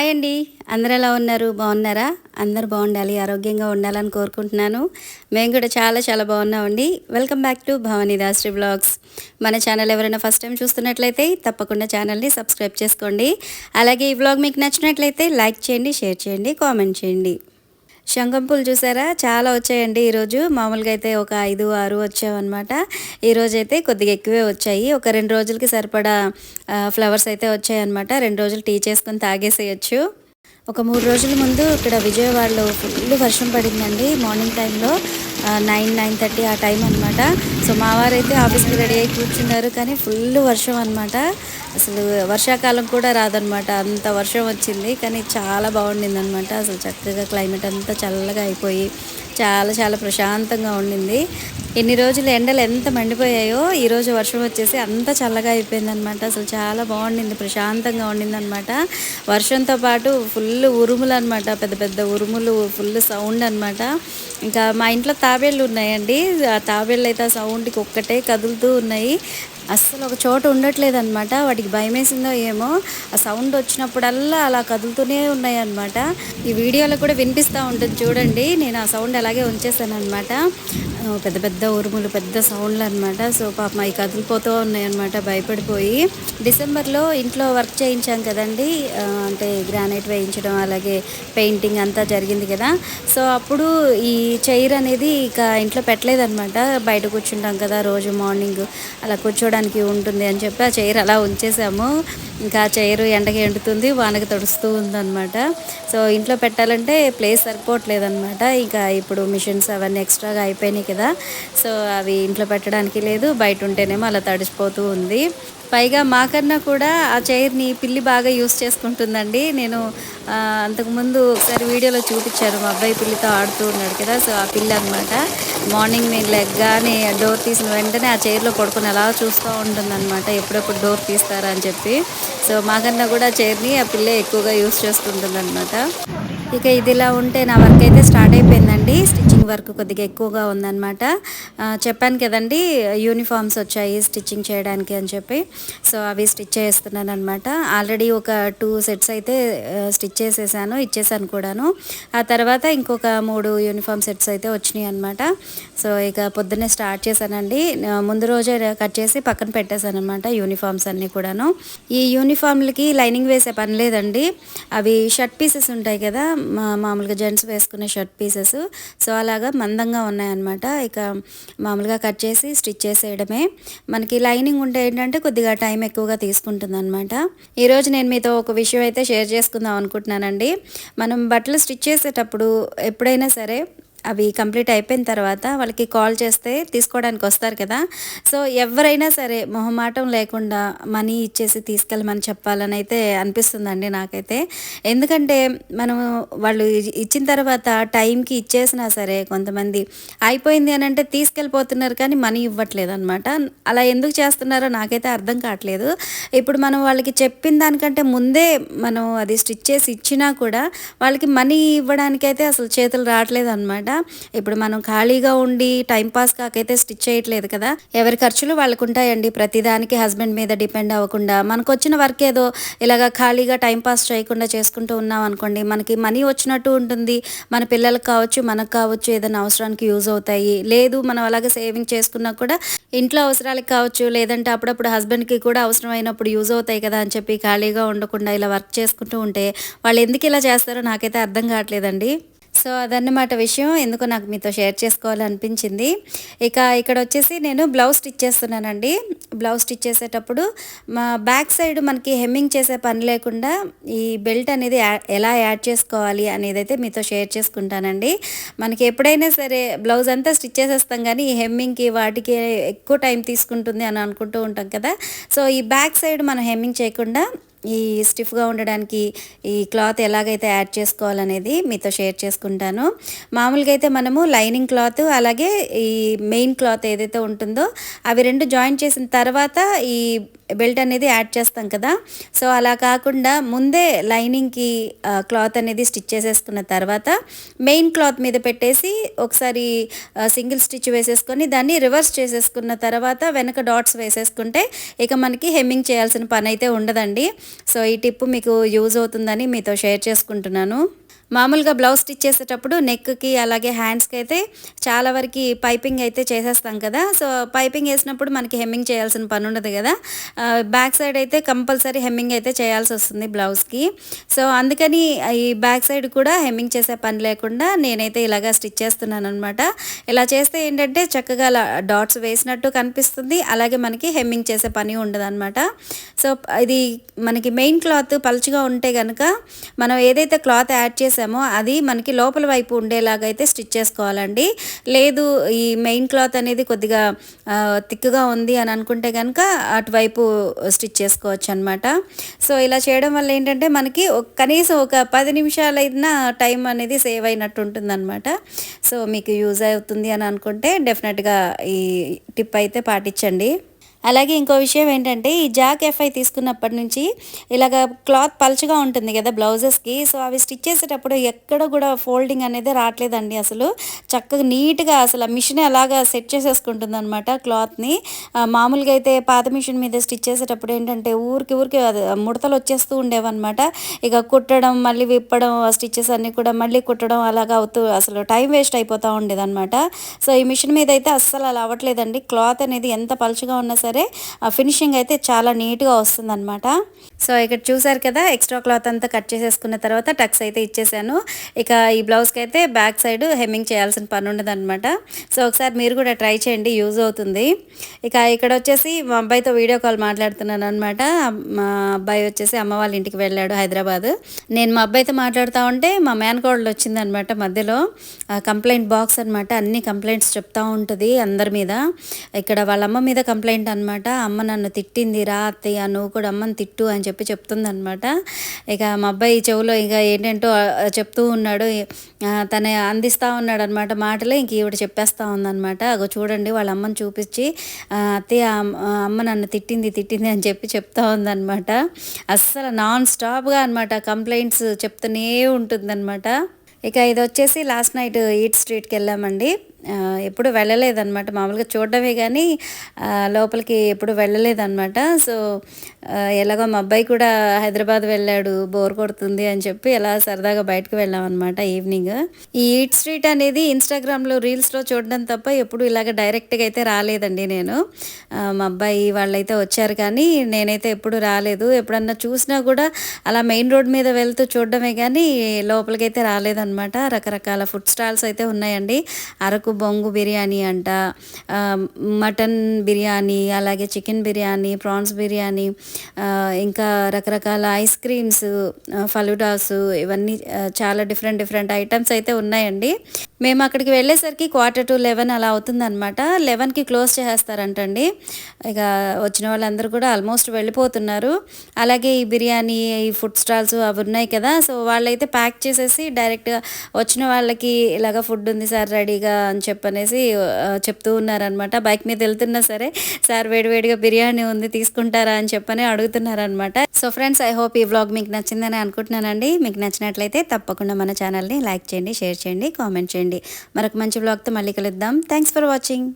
Hi అండి. అందరూ ఎలా ఉన్నారు? బాగున్నారా? అందరూ బాగుండాలి, ఆరోగ్యంగా ఉండాలని కోరుకుంటున్నాను. మేము కూడా చాలా చాలా బాగున్నామండి. Welcome back to Bhavani Dasari vlogs. మన ఛానల్ ఎవరైనా ఫస్ట్ టైం చూస్తున్నట్లయితే తప్పకుండా ఛానల్ని సబ్స్క్రైబ్ చేసుకోండి. అలాగే ఈ వ్లాగ్ మీకు నచ్చినట్లయితే లైక్ చేయండి, షేర్ చేయండి, కామెంట్ చేయండి. శంఖం పూలు చూసారా, చాలా వచ్చాయండి ఈరోజు. మామూలుగా అయితే ఒక 5, 6 వచ్చావన్నమాట. ఈరోజైతే కొద్దిగా ఎక్కువే వచ్చాయి. ఒక 2 రోజులకి సరిపడా ఫ్లవర్స్ అయితే వచ్చాయన్నమాట. 2 రోజులు టీ చేసుకొని తాగేసేయచ్చు. ఒక 3 రోజుల ముందు ఇక్కడ విజయవాడలో ఫుల్ వర్షం పడిందండి. మార్నింగ్ టైంలో 9, 9:30 ఆ టైం అనమాట. సో మా వారైతే ఆఫీస్కి రెడీ అయ్యి కూర్చున్నారు, కానీ ఫుల్ వర్షం అనమాట. అసలు వర్షాకాలం కూడా రాదనమాట, అంత వర్షం వచ్చింది. కానీ చాలా బాగుండింది అనమాట. అసలు చక్కగా క్లైమేట్ అంతా చల్లగా అయిపోయి చాలా చాలా ప్రశాంతంగా ఉండింది. ఎన్ని రోజులు ఎండలు ఎంత మండిపోయాయో ఈరోజు వర్షం వచ్చేసి అంత చల్లగా అయిపోయిందనమాట. అసలు చాలా బాగుండింది, ప్రశాంతంగా ఉండిందనమాట. వర్షంతో పాటు ఫుల్ ఉరుములు అనమాట, పెద్ద పెద్ద ఉరుములు, ఫుల్ సౌండ్ అనమాట. ఇంకా మా ఇంట్లో తాబేళ్ళు ఉన్నాయండి. ఆ తాబేళ్ళు అయితే ఆ సౌండ్కి ఒక్కటే కదులుతూ ఉన్నాయి. అస్సలు ఒక చోట ఉండట్లేదు అనమాట. వాటికి భయం వేసిందో ఏమో, ఆ సౌండ్ వచ్చినప్పుడల్లా అలా కదులుతూనే ఉన్నాయి అనమాట. ఈ వీడియోలో కూడా వినిపిస్తూ ఉంటుంది చూడండి. నేను ఆ సౌండ్ అలాగే ఉంచేసాను అనమాట. పెద్ద పెద్ద ఉరుములు, పెద్ద సౌండ్లు అనమాట. సో పాపం అవి కదిలిపోతూ ఉన్నాయన్నమాట భయపడిపోయి. డిసెంబర్లో ఇంట్లో వర్క్ చేయించాం కదండి, అంటే గ్రానైట్ వేయించడం అలాగే పెయింటింగ్ అంతా జరిగింది కదా. సో అప్పుడు ఈ చైర్ అనేది ఇక ఇంట్లో పెట్టలేదన్నమాట. బయట కూర్చుంటాం కదా రోజు మార్నింగ్, అలా కూర్చోడానికి ఉంటుంది అని చెప్పి ఆ చైర్ అలా ఉంచేసాము. ఇంకా చైరు ఎండకి ఎండుతుంది, వానకి తడుస్తూ ఉందన్నమాట. సో ఇంట్లో పెట్టాలంటే ప్లేస్ సరిపోవట్లేదన్నమాట. ఇంకా ఇప్పుడు మిషన్స్ అవన్నీ ఎక్స్ట్రాగా అయిపోయినాయి కదా. సో అవి ఇంట్లో పెట్టడానికి లేదు, బయట ఉంటేనేమో అలా తడిసిపోతూ ఉంది. పైగా మాకన్నా కూడా ఆ చైర్ని పిల్లి బాగా యూస్ చేసుకుంటుందండి. నేను అంతకుముందు ఒకసారి వీడియోలో చూపించాను, మా అబ్బాయి పిల్లితో ఆడుతూ ఉన్నాడు కదా. సో ఆ పిల్లి అనమాట. మార్నింగ్ నేను లెగ్గానే డోర్ తీసిన వెంటనే ఆ చైర్లో పడుకొని అలా చూస్తూ ఉంటుందన్నమాట, ఎప్పుడెప్పుడు డోర్ తీస్తారా అని చెప్పి. సో మాకన్నా కూడా ఆ చైర్ని ఆ పిల్లే ఎక్కువగా యూస్ చేసుకుంటుందన్నమాట. ఇక ఇదిలా ఉంటే నా వర్క్ అయితే స్టార్ట్ అయిపోయిందండి. స్టిచ్చింగ్ వర్క్ కొద్దిగా ఎక్కువగా ఉందన్నమాట. చెప్పాను కదండి, యూనిఫామ్స్ వచ్చాయి స్టిచ్చింగ్ చేయడానికి అని చెప్పి. సో అవి స్టిచ్ చేస్తున్నాను అనమాట. ఆల్రెడీ ఒక 2 సెట్స్ అయితే స్టిచ్ చేసేసాను, ఇచ్చేసాను కూడాను. ఆ తర్వాత ఇంకొక 3 యూనిఫామ్ సెట్స్ అయితే వచ్చినాయి అనమాట. సో ఇక పొద్దున్నే స్టార్ట్ చేశానండి. ముందు రోజే కట్ చేసి పక్కన పెట్టేశాను అనమాట యూనిఫామ్స్ అన్నీ కూడాను. ఈ యూనిఫామ్లకి లైనింగ్ వేసే పని లేదండి. అవి షర్ట్ పీసెస్ ఉంటాయి కదా, మామూలుగా జెంట్స్ వేసుకునే షర్ట్ పీసెస్. సో అలాగా మందంగా ఉన్నాయన్నమాట. ఇక మామూలుగా కట్ చేసి స్టిచ్ చేసేయడమే. మనకి లైనింగ్ ఉంటే ఏంటంటే కొద్దిగా టైం ఎక్కువగా తీసుకుంటుంది అనమాట. ఈరోజు నేను మీతో ఒక విషయం అయితే షేర్ చేసుకుందాం అనుకుంటున్నానండి. మనం బట్టలు స్టిచ్ చేసేటప్పుడు ఎప్పుడైనా సరే అవి కంప్లీట్ అయిపోయిన తర్వాత వాళ్ళకి కాల్ చేస్తే తీసుకోవడానికి వస్తారు కదా. సో ఎవరైనా సరే మొహమాటం లేకుండా మనీ ఇచ్చేసి తీసుకెళ్ళమని చెప్పాలని అయితే అనిపిస్తుందండి నాకైతే. ఎందుకంటే మనం వాళ్ళు ఇచ్చిన తర్వాత టైంకి ఇచ్చేసినా సరే కొంతమంది అయిపోయింది అని అంటే తీసుకెళ్ళిపోతున్నారు, కానీ మనీ ఇవ్వట్లేదు అనమాట. అలా ఎందుకు చేస్తున్నారో నాకైతే అర్థం కావట్లేదు. ఇప్పుడు మనం వాళ్ళకి చెప్పిన దానికంటే ముందే మనం అది స్టిచ్ చేసి ఇచ్చినా కూడా వాళ్ళకి మనీ ఇవ్వడానికైతే అసలు చేతులు రావట్లేదు అనమాట. ఇప్పుడు మనం ఖాళీగా ఉండి టైంపాస్ కాకైతే స్టిచ్ చేయట్లేదు కదా. ఎవరి ఖర్చులు వాళ్ళకు ఉంటాయండి. ప్రతిదానికి హస్బెండ్ మీద డిపెండ్ అవ్వకుండా మనకు వచ్చిన వర్క్ ఏదో ఇలాగ ఖాళీగా టైంపాస్ చేయకుండా చేసుకుంటూ ఉన్నాం అనుకోండి, మనకి మనీ వచ్చినట్టు ఉంటుంది. మన పిల్లలకు కావచ్చు, మనకు కావచ్చు, ఏదైనా అవసరానికి యూజ్ అవుతాయి. లేదు మనం అలాగే సేవింగ్ చేసుకున్నా కూడా ఇంట్లో అవసరాలకు కావచ్చు, లేదంటే అప్పుడప్పుడు హస్బెండ్కి కూడా అవసరమైనప్పుడు యూజ్ అవుతాయి కదా అని చెప్పి ఖాళీగా ఉండకుండా ఇలా వర్క్ చేసుకుంటూ ఉంటే వాళ్ళు ఎందుకు ఇలా చేస్తారో నాకైతే అర్థం కావట్లేదండి. సో అదన్నమాట విషయం, ఎందుకో నాకు మీతో షేర్ చేసుకోవాలనిపించింది. ఇక ఇక్కడ వచ్చేసి నేను బ్లౌజ్ స్టిచ్ చేస్తున్నానండి. బ్లౌజ్ స్టిచ్ చేసేటప్పుడు మా బ్యాక్ సైడ్ మనకి హెమ్మింగ్ చేసే పని లేకుండా ఈ బెల్ట్ అనేది ఎలా యాడ్ చేసుకోవాలి అనేది అయితే మీతో షేర్ చేసుకుంటానండి. మనకి ఎప్పుడైనా సరే బ్లౌజ్ అంతా స్టిచ్ చేసేస్తాం, కానీ ఈ హెమ్మింగ్కి వాటికి ఎక్కువ టైం తీసుకుంటుంది అని అనుకుంటూ ఉంటాం కదా. సో ఈ బ్యాక్ సైడ్ మనం హెమ్మింగ్ చేయకుండా ఈ స్టిఫ్గా ఉండడానికి ఈ క్లాత్ ఎలాగైతే యాడ్ చేసుకోవాలనేది మీతో షేర్ చేసుకుంటాను. మామూలుగా అయితే మనము లైనింగ్ క్లాత్ అలాగే ఈ మెయిన్ క్లాత్ ఏదైతే ఉంటుందో అవి 2 జాయిన్ చేసిన తర్వాత ఈ బెల్ట్ అనేది యాడ్ చేస్తాం కదా. సో అలా కాకుండా ముందే లైనింగ్కి క్లాత్ అనేది స్టిచ్ చేసేసుకున్న తర్వాత మెయిన్ క్లాత్ మీద పెట్టేసి ఒకసారి సింగిల్ స్టిచ్ వేసేసుకొని దాన్ని రివర్స్ చేసేసుకున్న తర్వాత వెనక డాట్స్ వేసేసుకుంటే ఇక మనకి హెమ్మింగ్ చేయాల్సిన పని అయితే ఉండదండి. సో ఈ టిప్ మీకు యూజ్ అవుతుందని మీతో షేర్ చేసుకుంటున్నాను. మామూలుగా బ్లౌజ్ స్టిచ్ చేసేటప్పుడు నెక్కి అలాగే హ్యాండ్స్కి అయితే చాలా వరకు పైపింగ్ అయితే చేసేస్తాం కదా. సో పైపింగ్ వేసినప్పుడు మనకి హెమ్మింగ్ చేయాల్సిన పని ఉండదు కదా. బ్యాక్ సైడ్ అయితే కంపల్సరీ హెమ్మింగ్ అయితే చేయాల్సి వస్తుంది బ్లౌజ్కి. సో అందుకని ఈ బ్యాక్ సైడ్ కూడా హెమ్మింగ్ చేసే పని లేకుండా నేనైతే ఇలాగా స్టిచ్ చేస్తున్నాను అనమాట. ఇలా చేస్తే ఏంటంటే చక్కగా డాట్స్ వేసినట్టు కనిపిస్తుంది, అలాగే మనకి హెమ్మింగ్ చేసే పని ఉండదు అనమాట. సో ఇది మనకి మెయిన్ క్లాత్ పలుచగా ఉంటే కనుక మనం ఏదైతే క్లాత్ యాడ్ చేసామో అది మనకి లోపల వైపు ఉండేలాగా అయితే స్టిచ్ చేసుకోవాలండి. లేదు ఈ మెయిన్ క్లాత్ అనేది కొద్దిగా థిక్గా ఉంది అని అనుకుంటే కనుక అటువైపు స్టిచ్ చేసుకోవచ్చు అనమాట. సో ఇలా చేయడం వల్ల ఏంటంటే మనకి కనీసం ఒక 10 నిమిషాలైనా టైం అనేది సేవ్ అయినట్టు ఉంటుందన్నమాట. సో మీకు యూజ్ అవుతుంది అని అనుకుంటే డెఫినెట్గా ఈ టిప్ అయితే పాటించండి. అలాగే ఇంకో విషయం ఏంటంటే ఈ జాక్ ఎఫ్ఐ తీసుకున్నప్పటి నుంచి ఇలాగ క్లాత్ పలుచగా ఉంటుంది కదా బ్లౌజెస్కి. సో అవి స్టిచ్ చేసేటప్పుడు ఎక్కడ కూడా ఫోల్డింగ్ అనేది రావట్లేదండి. అసలు చక్కగా నీట్గా అసలు ఆ మిషన్ అలాగా సెట్ చేసేసుకుంటుంది అనమాట క్లాత్ని. మామూలుగా అయితే పాత మిషన్ మీద స్టిచ్ చేసేటప్పుడు ఏంటంటే ఊరికి ముడతలు వచ్చేస్తూ ఉండేవన్నమాట. ఇక కుట్టడం మళ్ళీ విప్పడం ఆ స్టిచ్చెస్ అన్నీ కూడా మళ్ళీ కుట్టడం అలాగా అవుతూ అసలు టైం వేస్ట్ అయిపోతూ ఉండేది అనమాట. సో ఈ మిషన్ మీద అయితే అస్సలు అలా అవ్వట్లేదండి. క్లాత్ అనేది ఎంత పలుచగా ఉన్నా సరే ఆ ఫినిషింగ్ అయితే చాలా నీట్గా వస్తుందన్నమాట. సో ఇక్కడ చూసారు కదా, ఎక్స్ట్రా క్లాత్ అంతా కట్ చేసేసుకున్న తర్వాత టక్స్ అయితే ఇచ్చేసాను. ఇక ఈ బ్లౌజ్కి అయితే బ్యాక్ సైడ్ హెమ్మింగ్ చేయాల్సిన పని ఉండదు అనమాట. సో ఒకసారి మీరు కూడా ట్రై చేయండి, యూజ్ అవుతుంది. ఇక ఇక్కడ వచ్చేసి మా అబ్బాయితో వీడియో కాల్ మాట్లాడుతున్నాను అనమాట. మా అబ్బాయి వచ్చేసి అమ్మ వాళ్ళ ఇంటికి వెళ్ళాడు హైదరాబాద్. నేను మా అబ్బాయితో మాట్లాడుతూ ఉంటే మా మేనకోడలు వచ్చిందనమాట మధ్యలో. కంప్లైంట్ బాక్స్ అనమాట, అన్ని కంప్లైంట్స్ చెప్తూ ఉంటుంది అందరి మీద. ఇక్కడ వాళ్ళ అమ్మ మీద కంప్లైంట్ అనమాట. అమ్మ నన్ను తిట్టింది, రా అత్తయ్య నువ్వు కూడా అమ్మని తిట్టు అని చెప్తుందనమాట. ఇక మా అబ్బాయి చెవులో ఇక ఏంటంటో చెప్తూ ఉన్నాడు, తన అందిస్తూ ఉన్నాడు అనమాట మాటలే. ఇంక ఈవిడ చెప్పేస్తూ ఉందనమాట. అగో చూడండి వాళ్ళ అమ్మని చూపించి అత్తయ్య అమ్మ నన్ను తిట్టింది అని చెప్తా ఉందనమాట. అస్సలు నాన్ స్టాప్గా అనమాట కంప్లైంట్స్ చెప్తూనే ఉంటుందన్నమాట. ఇక ఇది వచ్చేసి లాస్ట్ నైట్ ఈట్ స్ట్రీట్కి వెళ్ళామండి. ఎప్పుడు వెళ్ళలేదన్నమాట, మామూలుగా చూడడమే కానీ లోపలికి ఎప్పుడు వెళ్ళలేదన్నమాట. సో ఎలాగో మా అబ్బాయి కూడా హైదరాబాద్ వెళ్ళాడు, బోర్ కొడుతుంది అని చెప్పి ఎలా సరదాగా బయటకు వెళ్ళామన్నమాట ఈవినింగ్. ఈ ఈట్ స్ట్రీట్ అనేది ఇన్స్టాగ్రామ్లో రీల్స్లో చూడడం తప్ప ఎప్పుడు ఇలాగ డైరెక్ట్గా అయితే రాలేదండి నేను. మా అబ్బాయి వాళ్ళైతే వచ్చారు కానీ నేనైతే ఎప్పుడు రాలేదు. ఎప్పుడన్నా చూసినా కూడా అలా మెయిన్ రోడ్ మీద వెళ్తూ చూడడమే కానీ లోపలికైతే రాలేదన్నమాట. రకరకాల ఫుడ్ స్టాల్స్ అయితే ఉన్నాయండి. అరకు బొంగు బిర్యానీ అంట, మటన్ బిర్యానీ, అలాగే చికెన్ బిర్యానీ, ప్రాన్స్ బిర్యానీ, ఇంకా రకరకాల ఐస్ క్రీమ్స్, ఫలూడాస్, ఇవన్నీ చాలా డిఫరెంట్ ఐటమ్స్ అయితే ఉన్నాయండి. మేము అక్కడికి వెళ్ళేసరికి 11:45 అలా అవుతుందన్నమాట. 11కి క్లోజ్ చేసేస్తారంటండి. ఇక వచ్చిన వాళ్ళందరూ కూడా ఆల్మోస్ట్ వెళ్ళిపోతున్నారు. అలాగే ఈ బిర్యానీ, ఈ ఫుడ్ స్టాల్స్ అవి ఉన్నాయి కదా. సో వాళ్ళైతే ప్యాక్ చేసేసి డైరెక్ట్గా వచ్చిన వాళ్ళకి ఇలాగ ఫుడ్ ఉంది సార్ రెడీగా అని చెప్పనేసి చెప్తూ ఉన్నారనమాట. బైక్ మీద వెళ్తున్నా సరే సార్ వేడివేడిగా బిర్యానీ ఉంది తీసుకుంటారా అని చెప్పని అడుగుతున్నారనమాట. సో ఫ్రెండ్స్, ఐ హోప్ ఈ వ్లాగ్ మీకు నచ్చిందని అనుకుంటున్నానండి. మీకు నచ్చినట్లయితే తప్పకుండా మన ఛానల్ని లైక్ చేయండి, షేర్ చేయండి, కామెంట్ చేయండి. మరొక మంచి వ్లాగ్తో మళ్ళీ కలుద్దాం. Thanks for watching.